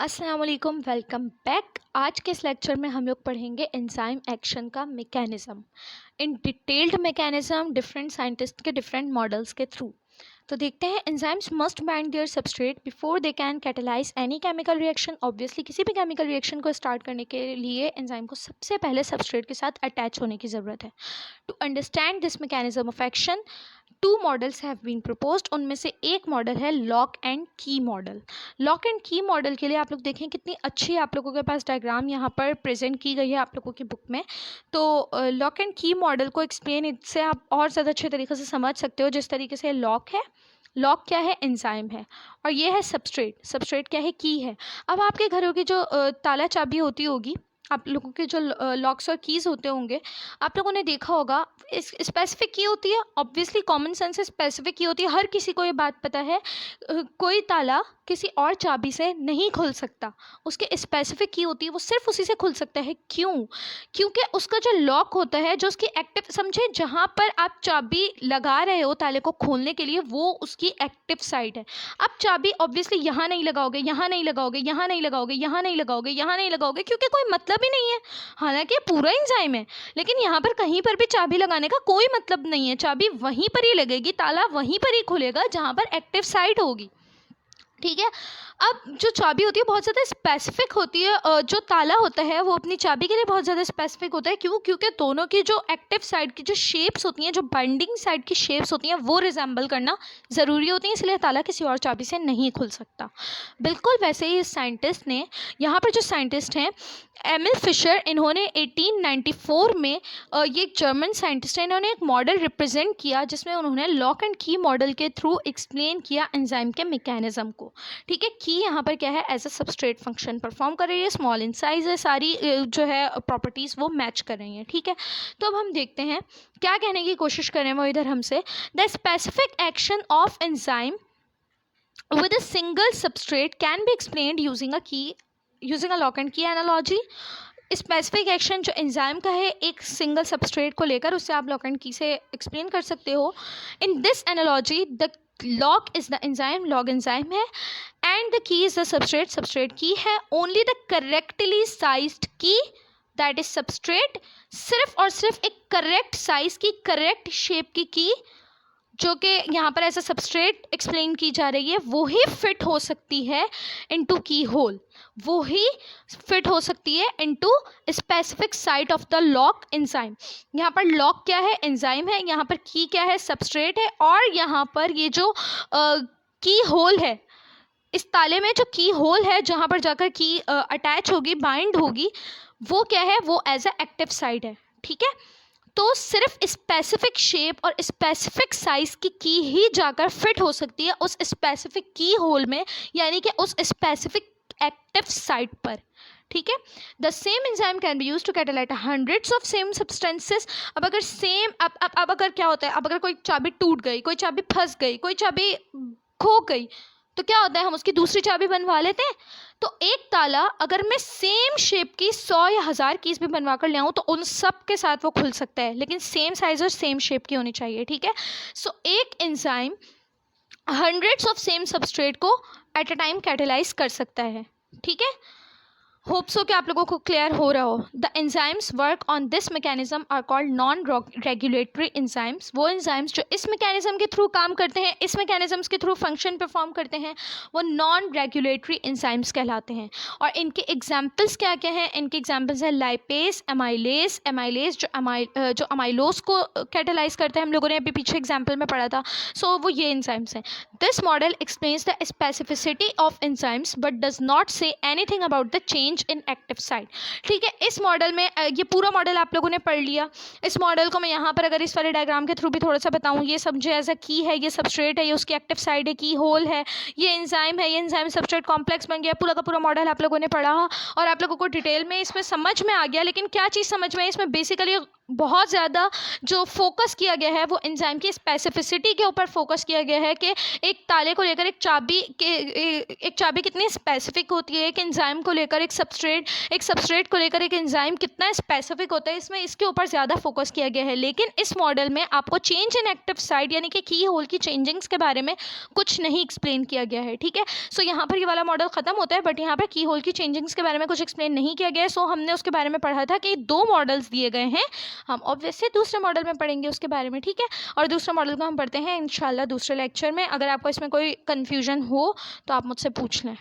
अस्सलाम वालेकुम, welcome back. आज के इस लेक्चर में हम लोग पढ़ेंगे एंजाइम एक्शन का mechanism in detailed mechanism different scientist के डिफरेंट मॉडल्स के थ्रू। तो देखते हैं, enzymes must bind their substrate before they can catalyse any chemical reaction. Obviously किसी भी केमिकल रिएक्शन को स्टार्ट करने के लिए एंजाइम को सबसे पहले सबस्ट्रेट के साथ अटैच होने की ज़रूरत है। To understand this mechanism of action, two models have been proposed. उनमें से एक मॉडल है lock and key model. Lock and key model के लिए आप लोग देखें कितनी अच्छी आप लोगों के पास डायग्राम यहाँ पर प्रेजेंट की गई है आप लोगों की बुक में। तो लॉक एंड की मॉडल को एक्सप्लेन इससे आप और ज़्यादा अच्छे तरीके से समझ सकते हो। जिस तरीके से लॉक है, लॉक क्या है, एंजाइम है, और ये है सबस्ट्रेट। सबस्ट्रेट क्या है, की है। अब आपके घरों की जो ताला चाबी होती होगी, आप लोगों के जो लॉक्स और कीज़ होते होंगे, आप लोगों ने देखा होगा इस स्पेसिफिक की होती है। ऑब्वियसली कॉमन सेंस से स्पेसिफिक की होती है, हर किसी को ये बात पता है। कोई ताला किसी और चाबी से नहीं खुल सकता, उसके स्पेसिफिक की होती है, वो सिर्फ उसी से खुल सकता है। क्यों? क्योंकि उसका जो लॉक होता है, जो उसकी एक्टिव, समझे जहाँ पर आप चाबी लगा रहे हो ताले को खोलने के लिए, वो उसकी एक्टिव साइड है। अब चाबी ऑब्वियसली यहाँ नहीं लगाओगे, यहाँ नहीं लगाओगे, यहाँ नहीं लगाओगे, यहाँ नहीं लगाओगे, यहाँ नहीं लगाओगे, क्योंकि कोई मतलब ही नहीं है। हालांकि पूरा एंजाइम है, लेकिन यहाँ पर कहीं पर भी चाबी लगाने का कोई मतलब नहीं है। चाबी वहीं पर ही लगेगी, ताला वहीं पर ही खुलेगा जहाँ पर एक्टिव साइड होगी। ठीक है। अब जो चाबी होती है बहुत ज़्यादा स्पेसिफिक होती है, जो ताला होता है वो अपनी चाबी के लिए बहुत ज़्यादा स्पेसिफिक होता है। क्यों? क्योंकि दोनों की जो एक्टिव साइड की जो शेप्स होती हैं, जो बाइंडिंग साइड की शेप्स होती हैं, वो रिजेंबल करना ज़रूरी होती है, इसलिए ताला किसी और चाबी से नहीं खुल सकता। बिल्कुल वैसे ही इस साइंटिस्ट ने, यहाँ पर जो साइंटिस्ट हैं एमिल फिशर, इन्होंने 1894 में ये एक जर्मन साइंटिस्ट है, इन्होंने एक मॉडल रिप्रेजेंट किया जिसमें उन्होंने लॉक एंड की मॉडल के थ्रू एक्सप्लेन किया एंजाइम के मैकेनिज्म को। ठीक है। की यहाँ पर क्या है, as a substrate function perform कर रही है, स्मॉल इन साइज है, सारी जो है प्रॉपर्टीज़ वो मैच कर रही हैं। ठीक है। तो अब हम देखते हैं क्या कहने की कोशिश करें वो इधर हमसे। The specific action of enzyme with a single substrate can be explained using a lock and key analogy। Specific action जो एंजाइम का है एक सिंगल सबस्ट्रेट को लेकर, उससे आप लॉक एंड की से एक्सप्लेन कर सकते हो। In this analogy the lock is the enzyme, lock enzyme है, and the key is the substrate, substrate key है। Only the correctly sized key, that is substrate, सिर्फ और सिर्फ एक correct size key, correct shape key जो कि यहाँ पर ऐसा सबस्ट्रेट एक्सप्लेन की जा रही है, वो ही फिट हो सकती है इनटू की होल, वो ही फिट हो सकती है into specific site of the lock enzyme. यहाँ पर लॉक क्या है, एंजाइम है, यहाँ पर की क्या है, सबस्ट्रेट है, और यहाँ पर ये जो की होल है, इस ताले में जो की होल है जहाँ पर जाकर की अटैच होगी, बाइंड होगी, वो क्या है, वो एज अ एक्टिव साइट है। ठीक है। तो सिर्फ स्पेसिफिक शेप और स्पेसिफिक साइज की ही जाकर फिट हो सकती है उस स्पेसिफिक की होल में, यानी कि उस स्पेसिफिक एक्टिव साइट पर। ठीक है। The same enzyme can be use to catalyse hundreds of same substances. अब अगर सेम अब अगर क्या होता है, अब अगर कोई चाबी टूट गई, कोई चाबी फंस गई, कोई चाबी खो गई, तो क्या होता है, हम उसकी दूसरी चाबी बनवा लेते हैं। तो एक ताला अगर मैं सेम शेप की 100 या 1000 कीज भी बनवा कर ले आऊँ तो उन सब के साथ वो खुल सकता है, लेकिन सेम साइज और सेम शेप की होनी चाहिए। ठीक है। सो एक enzyme hundreds of same substrate को एट अ टाइम कैटेलाइज कर सकता है। ठीक है। होप सो कि आप लोगों को क्लियर हो रहा हो। The enzymes work on this mechanism are called non regulatory enzymes. वो एंजाइम्स जो इस मैकेनिज्म के थ्रू काम करते हैं, इस मैकेनिज्म्स के थ्रू फंक्शन परफॉर्म करते हैं, वो नॉन रेगुलेटरी एंजाइम्स कहलाते हैं। और इनके एग्जाम्पल्स क्या क्या हैं? इनके एग्जाम्पल्स हैं लाइपेज, एमाइलेज। एमाइलेज जो अमाइलोज को कैटेलाइज करते हैं, हम लोगों ने अभी पीछे एग्जाम्पल में पढ़ा था। सो वो ये एंजाइम्स हैं। This model explains the specificity of enzymes but does not say anything about the change in active site. ठीक है। इस मॉडल में ये पूरा मॉडल आप लोगों ने पढ़ लिया। इस मॉडल को मैं यहाँ पर अगर इस वाले डायग्राम के थ्रू भी थोड़ा सा बताऊँ, ये समझे एज अ की है, ये सबस्ट्रेट है, ये उसकी एक्टिव साइड है, की होल है, ये एंजाइम है, ये एंजाइम सबस्ट्रेट कॉम्प्लेक्स बन गया। पूरा का पूरा मॉडल आप लोगों ने पढ़ा और आप लोगों को डिटेल में इसमें समझ में आ गया। लेकिन क्या चीज़ समझ में है इसमें, बेसिकली बहुत ज़्यादा जो फोकस किया गया है वो एंजाइम की स्पेसिफिसिटी के ऊपर फोकस किया गया है कि एक ताले को लेकर एक चाबी कितनी स्पेसिफिक होती है, एक एंजाइम को लेकर, एक सबस्ट्रेट, एक सबस्ट्रेट को लेकर एक एंजाइम कितना स्पेसिफिक होता है, इसमें इसके ऊपर ज़्यादा फोकस किया गया है। लेकिन इस मॉडल में आपको चेंज इन एक्टिव साइट यानी कि की होल की चेंजिंग्स के बारे में कुछ नहीं एक्सप्लेन किया गया है। ठीक है, सो यहाँ पर ये वाला मॉडल खत्म होता है, बट यहाँ पर की होल की चेंजिंग्स के बारे में कुछ एक्सप्लेन नहीं किया गया है। सो हमने उसके बारे में पढ़ा था कि 2 मॉडल्स दिए गए हैं, हम ऑब्वियसली दूसरे मॉडल में पढ़ेंगे उसके बारे में। ठीक है, और दूसरे मॉडल को हम पढ़ते हैं इंशाल्लाह दूसरे लेक्चर में। अगर आपको इसमें कोई कन्फ्यूजन हो तो आप मुझसे पूछ लें।